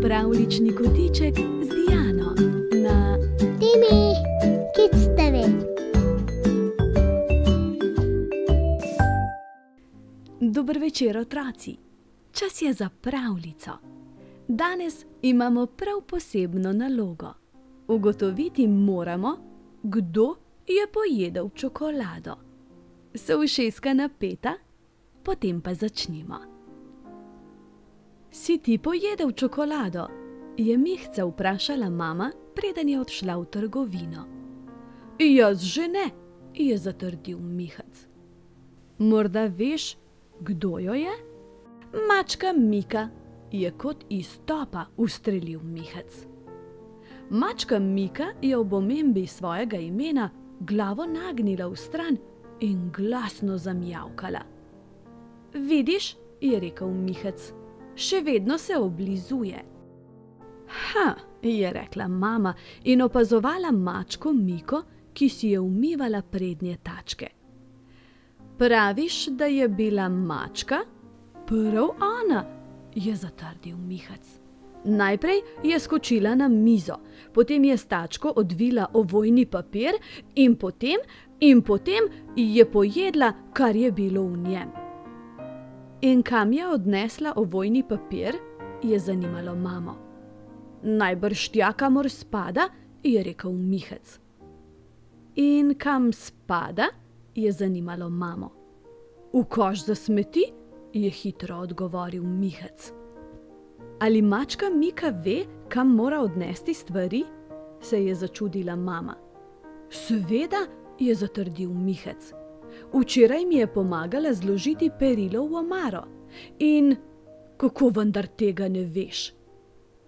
Pravljični kotiček z Diano na Timi, Kids TV. Dober večer, otroci. Čas je za pravljico. Danes imamo prav posebno nalogo. Ugotoviti moramo, kdo je pojedel čokolado. So ušeska napeta? Potem pa začnimo. Si ti pojedel čokolado? Je Mihca vprašala mama, preden je odšla v trgovino. Jaz že ne, je zatrdil Mihac. Morda veš, kdo jo je? Mačka Mika, je kot iz topa ustrelil Mihac. Mačka Mika je ob omembi svojega imena glavo nagnila vstran in glasno zamjavkala. Vidiš, je rekel Mihac, še vedno se oblizuje. Ha, je rekla mama in opazovala mačko Miko, ki si je umivala prednje tačke. Praviš, da je bila mačka? Prav ona, je zatrdil Mihac. Najprej je skočila na mizo, potem je s tačko odvila ovojni papir in potem je pojedla, kar je bilo v njem. In kam je odnesla ovojni papir, je zanimalo mamo. Najbrž tja, kamor spada, je rekel Mihac. In kam spada, je zanimalo mamo. V koš za smeti, je hitro odgovoril Mihac. Ali mačka Mika ve, kam mora odnesti stvari? Se je začudila mama. Seveda, je zatrdil Mihac. Včeraj mi je pomagala zložiti perilo v omaro. In kako vendar tega ne veš?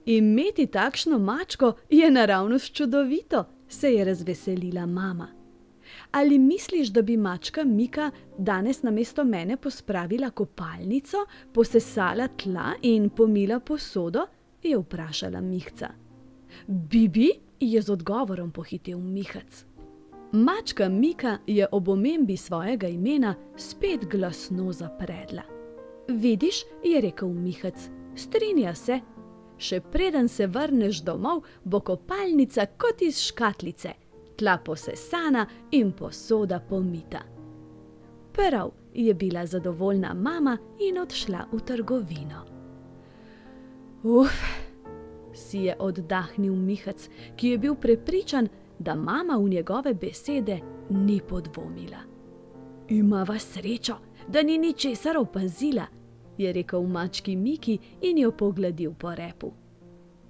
Imeti takšno mačko je naravnost čudovito, se je razveselila mama. Ali misliš, da bi mačka Mika danes namesto mene pospravila kopalnico, posesala tla in pomila posodo? Je vprašala Mihca. Bibi, je z odgovorom pohitel Mihac. Mačka Mika je ob omembi svojega imena spet glasno zapredla. Vidiš, je rekel Mihac, strinja se. Še preden se vrneš domov, bo kopalnica kot iz škatlice, tla posesana in posoda pomita. Prav, je bila zadovoljna mama in odšla v trgovino. Si je oddahnil Mihac, ki je bil prepričan, da mama v njegove besede ni podvomila. Imava srečo, da ni ničesar opazila, je rekel mački Miki in jo pogladil po repu.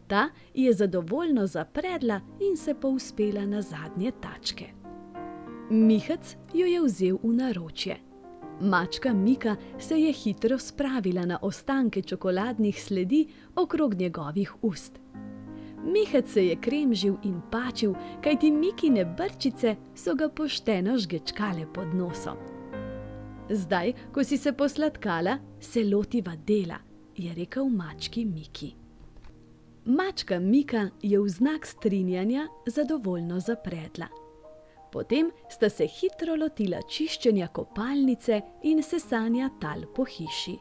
Ta je zadovoljno zapredla in se povzpela na zadnje tačke. Mihac jo je vzel v naročje. Mačka Mika se je hitro spravila na ostanke čokoladnih sledi okrog njegovih ust. Mihac se je kremžil in pačil, kajti Mikine brčice so ga pošteno žgečkale pod nosom. Zdaj, ko si se posladkala, se lotiva dela, je rekel mački Miki. Mačka Mika je v znak strinjanja zadovoljno zapredla. Potem sta se hitro lotila čiščenja kopalnice in sesanja tal po hiši.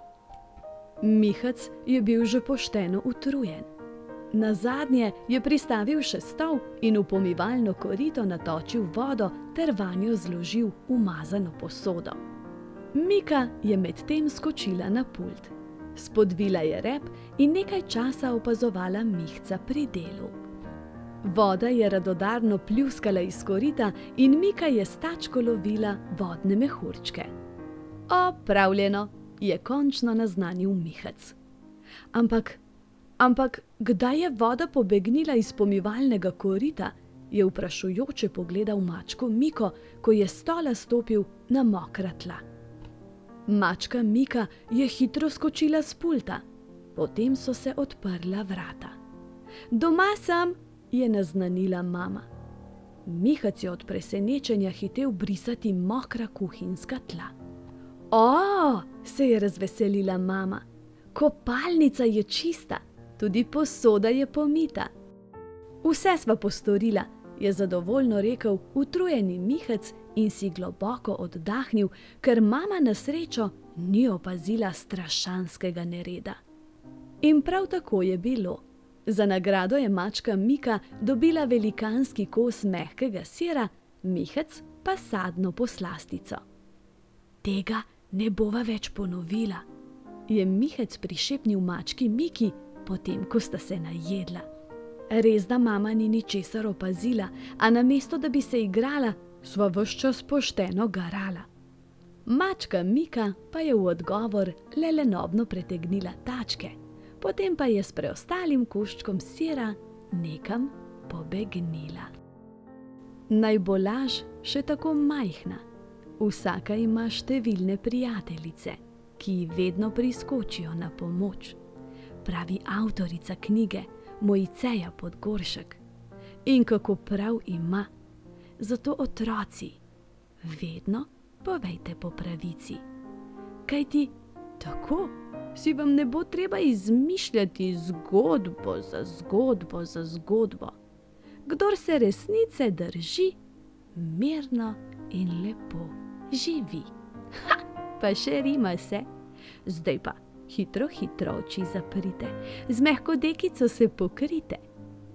Mihac je bil že pošteno utrujen. Nazadnje je pristavil še stol in v pomivalno korito natočil vodo ter vanjo zložil umazano posodo. Mika je medtem skočila na pult. Spodvila je rep in nekaj časa opazovala Mihca pri delu. Voda je radodarno pljuskala iz korita in Mika je s tačko lovila vodne mehurčke. Opravljeno, je končno naznanil Mihac. Ampak kdaj je voda pobegnila iz pomivalnega korita, je vprašujoče pogledal mačko Miko, ko je s stola stopil na mokra tla. Mačka Mika je hitro skočila s pulta, potem so se odprla vrata. Doma sem, je naznanila mama. Mihac je od presenečenja hitel brisati mokra kuhinjska tla. Se je razveselila mama. Kopalnica je čista, tudi posoda je pomita. Vse sva postorila, je zadovoljno rekel utrujeni Mihac in si globoko oddahnil, ker mama na srečo ni opazila strašanskega nereda. In prav tako je bilo. Za nagrado je mačka Mika dobila velikanski kos mehkega sira, Mihec pa sadno poslastico. Tega ne bova več ponovila, je Mihec prišepnil mački Miki, potem ko sta se najedla. Res da mama ni ničesar opazila, a namesto da bi se igrala, sva ves čas pošteno garala. Mačka Mika pa je v odgovor le lenobno pretegnila tačke, potem pa je s preostalim koščkom sira nekam pobegnila. Naj bo laž še tako majhna, vsaka ima številne prijateljice, ki ji vedno priskočijo na pomoč, pravi avtorica knjige Mojceja Podgoršek. In kako prav ima, zato otroci, vedno povejte po pravici. Kajti tako si vam ne bo treba izmišljati zgodbo za zgodbo za zgodbo. Kdor se resnice drži, mirno in lepo živi. Ha, pa še rima se. Zdaj pa hitro oči zaprite, z mehko dekico se pokrite.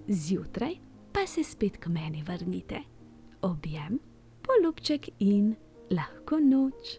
Zjutraj pa se spet k meni vrnite. Objem, poljubček in lahko noč.